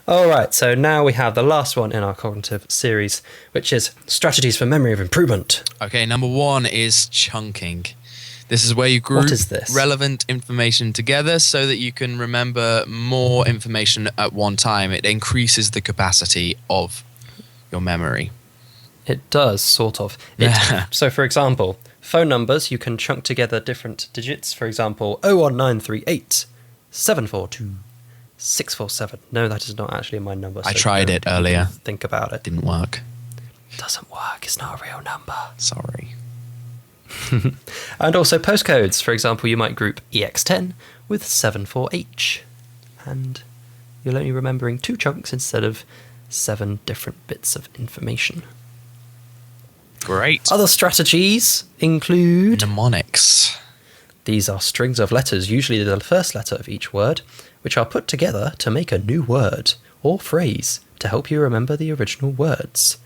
All right, so now we have the last one in our cognitive series, which is strategies for memory of improvement. Okay, number 1 is chunking. This is where you group What is this? relevant information together so that you can remember more information at one time. It increases the capacity of your memory. It does, sort of. So, for example, phone numbers, you can chunk together different digits. For example, 01938 742 647. No, that is not actually my number. I tried it earlier. Think about it. Didn't work. It doesn't work. It's not a real number. Sorry. And also postcodes. For example, you might group EX10 with 74H. And you're only remembering 2 chunks instead of 7 different bits of information. Great. Other strategies include... Mnemonics. These are strings of letters, usually the first letter of each word, which are put together to make a new word or phrase to help you remember the original words.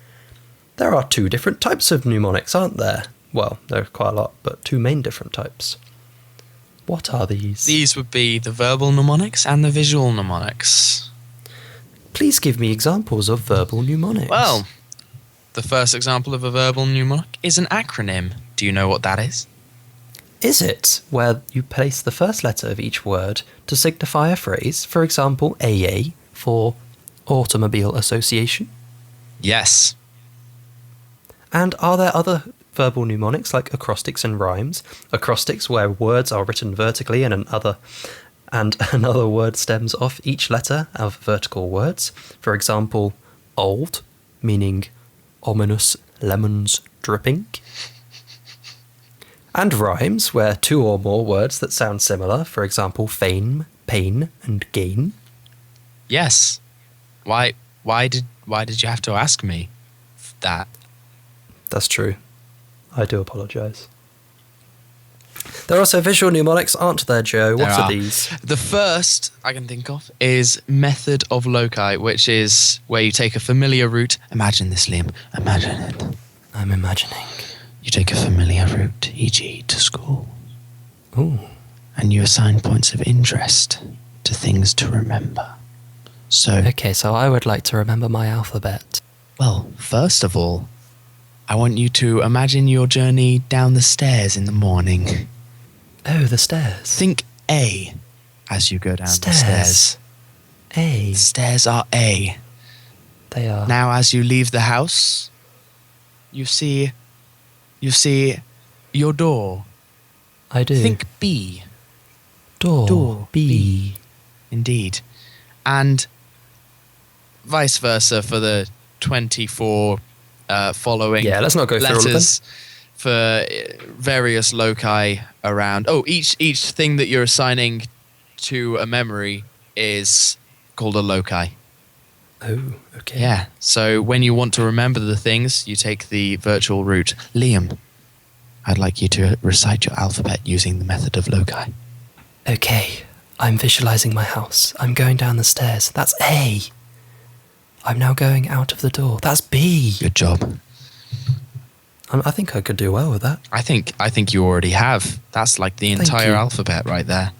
There are 2 different types of mnemonics, aren't there? Well, there are quite a lot, but 2 main different types. What are these? These would be the verbal mnemonics and the visual mnemonics. Please give me examples of verbal mnemonics. Well, the first example of a verbal mnemonic is an acronym. Do you know what that is? Is it where you place the first letter of each word to signify a phrase, for example, AA for Automobile Association? Yes. And are there other verbal mnemonics like acrostics and rhymes? Acrostics where words are written vertically and another word stems off each letter of vertical words. For example, old, meaning ominous lemons dripping. And rhymes, where 2 or more words that sound similar, for example, fame, pain, and gain. Yes. Why did you have to ask me that? That's true. I do apologise. There are also visual mnemonics, aren't there, Joe? What are these? The first I can think of is method of loci, which is where you take a familiar route. Imagine this, Liam. Imagine it. I'm imagining. You take a familiar route, e.g. to school. Ooh. And you assign points of interest to things to remember. So, Okay, so I would like to remember my alphabet. well, first of all, I want you to imagine your journey down the stairs in the morning. Oh, the stairs. Think A as you go down the stairs. A. The stairs are A. They are. Now, as you leave the house, you see your door. I do. Think B. Door. B. Indeed. And vice versa for the 24 following Yeah, let's not go through all of them. letters for various loci around. Oh, each thing that you're assigning to a memory is called a loci. Oh, okay. Yeah. So when you want to remember the things, you take the virtual route. Liam, I'd like you to recite your alphabet using the method of loci. Okay, I'm visualising my house. I'm going down the stairs. That's A. I'm now going out of the door. That's B. Good job. I think I could do well with that. I think you already have. That's like the Thank entire you. alphabet right there.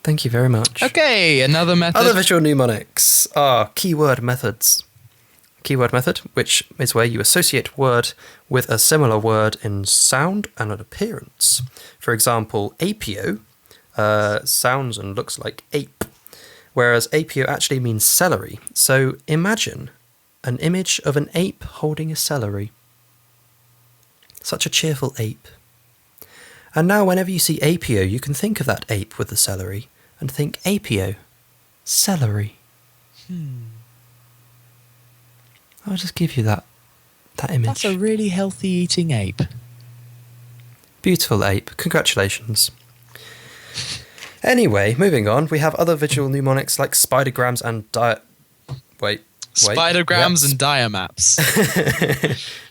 Thank you very much. Okay, another method. Other visual mnemonics are keyword methods. Keyword method, which is where you associate word with a similar word in sound and an appearance. For example, apio sounds and looks like ape, whereas apio actually means celery. So imagine an image of an ape holding a celery. Such a cheerful ape. And now whenever you see apio, you can think of that ape with the celery and think apio, celery. I'll just give you that image. That's a really healthy eating ape. Beautiful ape. Congratulations. Anyway, moving on, we have other visual mnemonics like spidergrams and Spidergrams and diamaps.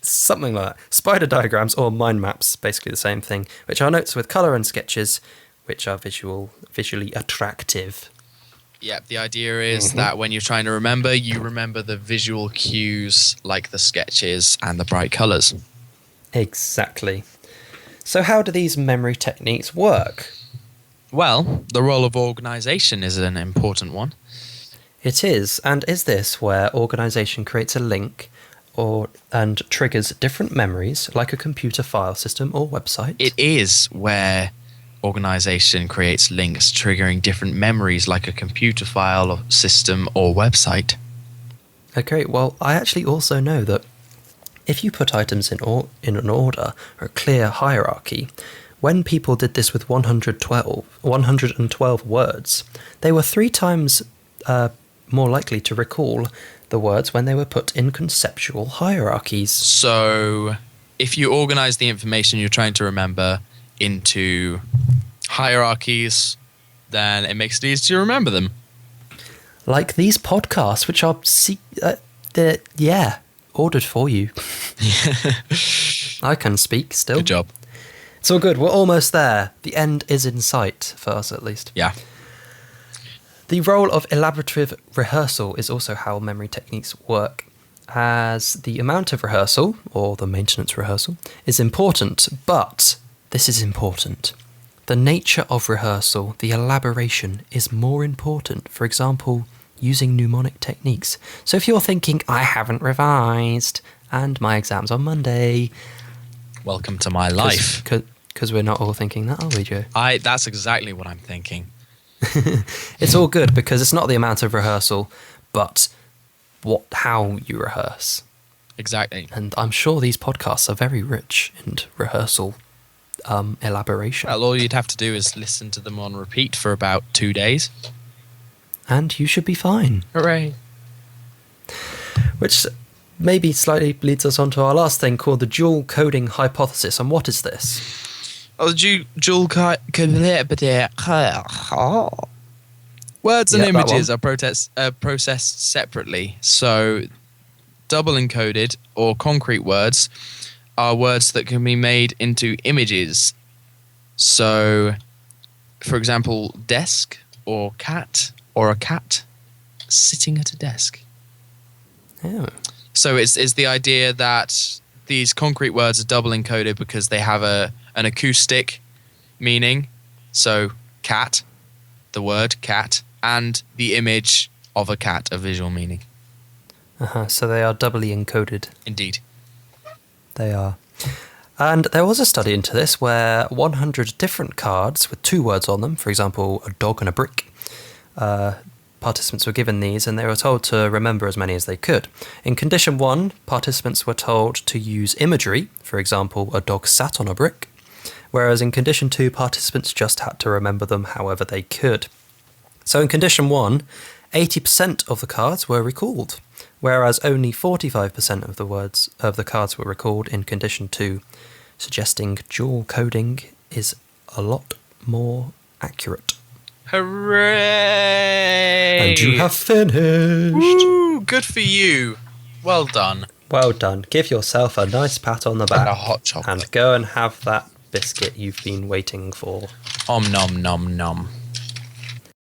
something like that. Spider diagrams or mind maps, basically the same thing, which are notes with colour and sketches, which are visually attractive. Yep, the idea is that when you're trying to remember, you remember the visual cues like the sketches and the bright colours. Exactly. So how do these memory techniques work? Well, the role of organisation is an important one. It is. And is this where organization creates a link and triggers different memories like a computer file system or website? It is where organization creates links triggering different memories like a computer file or system or website. Okay, well, I actually also know that if you put items in an order or a clear hierarchy, when people did this with 112 words, they were 3 times more likely to recall the words when they were put in conceptual hierarchies. So if you organize the information you're trying to remember into hierarchies, then it makes it easy to remember them. Like these podcasts, which are ordered for you. I can speak still. Good job. It's all good. We're almost there. The end is in sight, for us at least. Yeah. The role of elaborative rehearsal is also how memory techniques work, as the amount of rehearsal, or the maintenance rehearsal, is important, but this is important. The nature of rehearsal, the elaboration, is more important. For example, using mnemonic techniques. So if you're thinking, I haven't revised, and my exam's on Monday... Welcome to my life. Because we're not all thinking that, are we, Joe? That's exactly what I'm thinking. It's all good because it's not the amount of rehearsal, but how you rehearse. Exactly. And I'm sure these podcasts are very rich in rehearsal elaboration. Well, all you'd have to do is listen to them on repeat for about 2 days. And you should be fine. Hooray. Which maybe slightly leads us on to our last thing called the dual coding hypothesis. And what is this? Oh, words and images are processed separately. So double encoded or concrete words are words that can be made into images. So, for example, desk or a cat sitting at a desk. Oh. So it's the idea that these concrete words are double encoded because they have an acoustic meaning. So cat, the word cat, and the image of a cat, a visual meaning. So they are doubly encoded. Indeed. They are. And there was a study into this where 100 different cards with 2 words on them, for example, a dog and a brick, participants were given these and they were told to remember as many as they could. In condition 1, participants were told to use imagery, for example, a dog sat on a brick, whereas in condition 2, participants just had to remember them however they could. So in condition 1, 80% of the cards were recalled, whereas only 45% of the cards were recalled in condition 2, suggesting dual coding is a lot more accurate. Hooray! And you have finished! Woo! Good for you. Well done. Well done. Give yourself a nice pat on the back. And a hot chocolate. And go and have that biscuit you've been waiting for. Om nom nom nom.